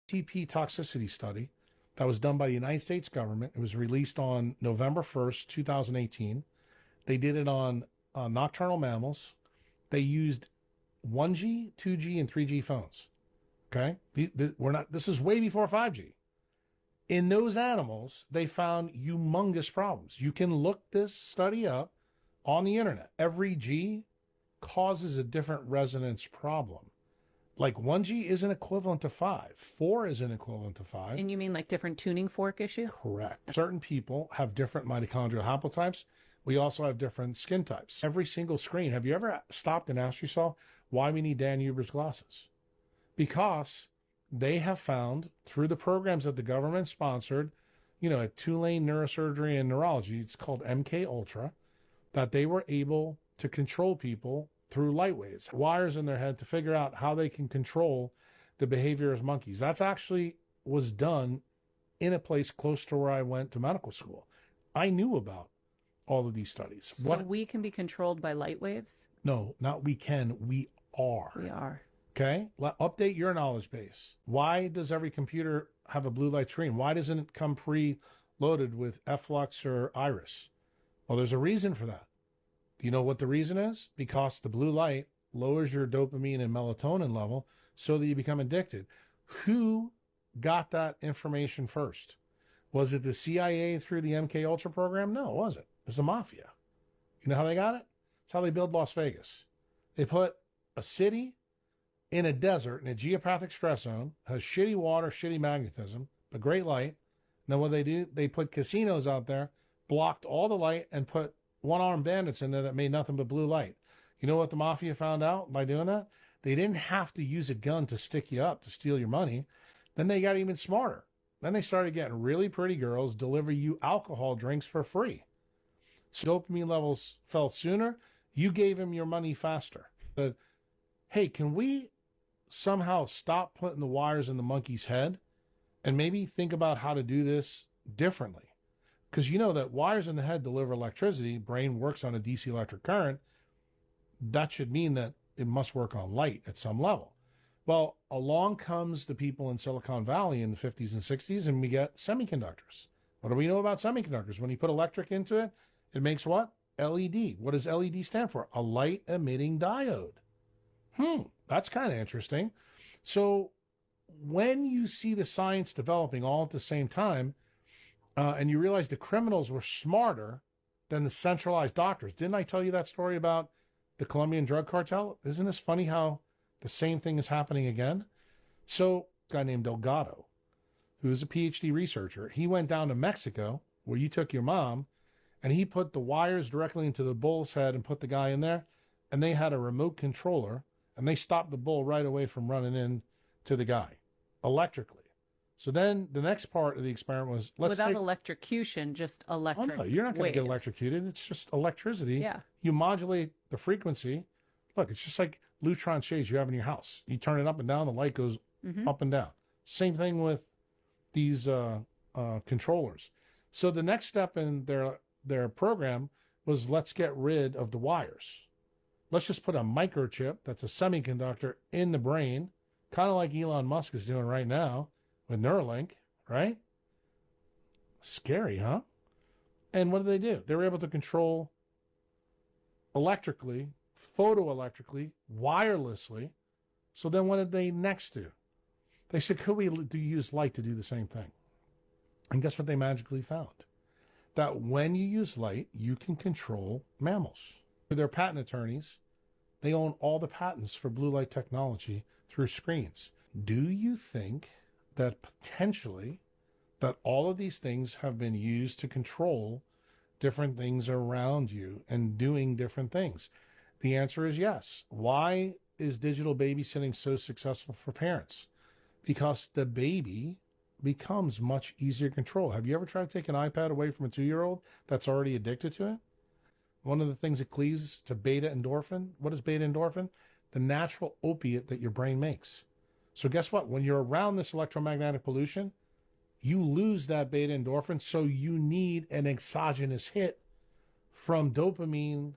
TP toxicity study that was done by the United States government. It was released on November 1st, 2018. They did it on nocturnal mammals. They used 1G, 2G, and 3G phones. Okay? We're not, this is way before 5G. In those animals, they found humongous problems. You can look this study up on the internet. Every G causes a different resonance problem. Like 1G isn't equivalent to 5. 4 isn't equivalent to 5. And you mean like different tuning fork issue? Correct. Certain people have different mitochondrial haplotypes. We also have different skin types. Every single screen, have you ever stopped and asked yourself why we need Dan Huber's glasses? Because they have found through the programs that the government sponsored, at Tulane Neurosurgery and Neurology, it's called MK Ultra, that they were able to control people through light waves, wires in their head to figure out how they can control the behavior of monkeys. That's actually was done in a place close to where I went to medical school. I knew about all of these studies. So we can be controlled by light waves? No, not we can, we are. We are. Okay? Update your knowledge base. Why does every computer have a blue light screen? Why doesn't it come pre-loaded with Flux or Iris? Well, there's a reason for that. Do you know what the reason is? Because the blue light lowers your dopamine and melatonin level so that you become addicted. Who got that information first? Was it the CIA through the MK Ultra program? No, it wasn't. It was the mafia. You know how they got it? It's how they build Las Vegas. They put a city in a desert, in a geopathic stress zone, has shitty water, shitty magnetism, but great light. And then what they do, they put casinos out there, blocked all the light, and put one-armed bandits in there that made nothing but blue light. You know what the mafia found out by doing that? They didn't have to use a gun to stick you up to steal your money. Then they got even smarter. Then they started getting really pretty girls deliver you alcohol drinks for free. So dopamine levels fell sooner. You gave them your money faster. But, hey, can we somehow stop putting the wires in the monkey's head and maybe think about how to do this differently? Because you know that wires in the head deliver electricity, brain works on a DC electric current. That should mean that it must work on light at some level. Well, along comes the people in Silicon Valley in the 50s and 60s, and we get semiconductors. What do we know about semiconductors? When you put electric into it, it makes what? LED. What does LED stand for? A light emitting diode. That's kind of interesting. So when you see the science developing all at the same time, and you realize the criminals were smarter than the centralized doctors. Didn't I tell you that story about the Colombian drug cartel? Isn't this funny how the same thing is happening again? So a guy named Delgado, who is a PhD researcher, he went down to Mexico, where you took your mom, and he put the wires directly into the bull's head and put the guy in there, and they had a remote controller, and they stopped the bull right away from running in to the guy, electrically. So then the next part of the experiment was without electrocution, just electric. Oh, no, you're not going to get electrocuted. It's just electricity. Yeah. You modulate the frequency. Look, it's just like Lutron shades you have in your house. You turn it up and down, the light goes up and down. Same thing with these controllers. So the next step in their program was let's get rid of the wires. Let's just put a microchip that's a semiconductor in the brain, kind of like Elon Musk is doing right now with Neuralink, right? Scary, huh? And what do? They were able to control electrically, photoelectrically, wirelessly. So then what did they next do? They said, could we use light to do the same thing? And guess what they magically found? That when you use light, you can control mammals. Their patent attorneys, they own all the patents for blue light technology through screens. Do you think that potentially that all of these things have been used to control different things around you and doing different things? The answer is yes. Why is digital babysitting so successful for parents? Because the baby becomes much easier to control. Have you ever tried to take an iPad away from a 2-year-old that's already addicted to it? One of the things that cleaves to beta endorphin. What is beta endorphin? The natural opiate that your brain makes. So guess what? When you're around this electromagnetic pollution, you lose that beta endorphin, so you need an exogenous hit from dopamine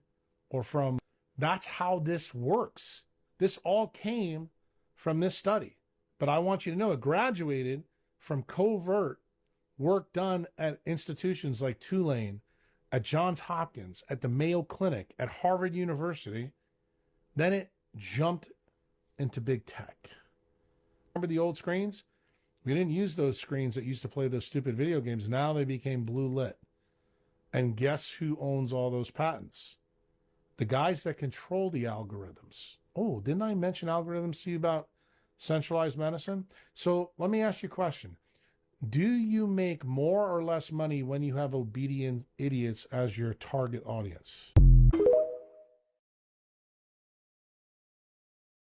or from... That's how this works. This all came from this study. But I want you to know it graduated from covert work done at institutions like Tulane, at Johns Hopkins, at the Mayo Clinic, at Harvard University. Then it jumped into big tech. Remember the old screens? We didn't use those screens that used to play those stupid video games. Now they became blue lit. And guess who owns all those patents? The guys that control the algorithms. Oh, didn't I mention algorithms to you about centralized medicine? So let me ask you a question. Do you make more or less money when you have obedient idiots as your target audience?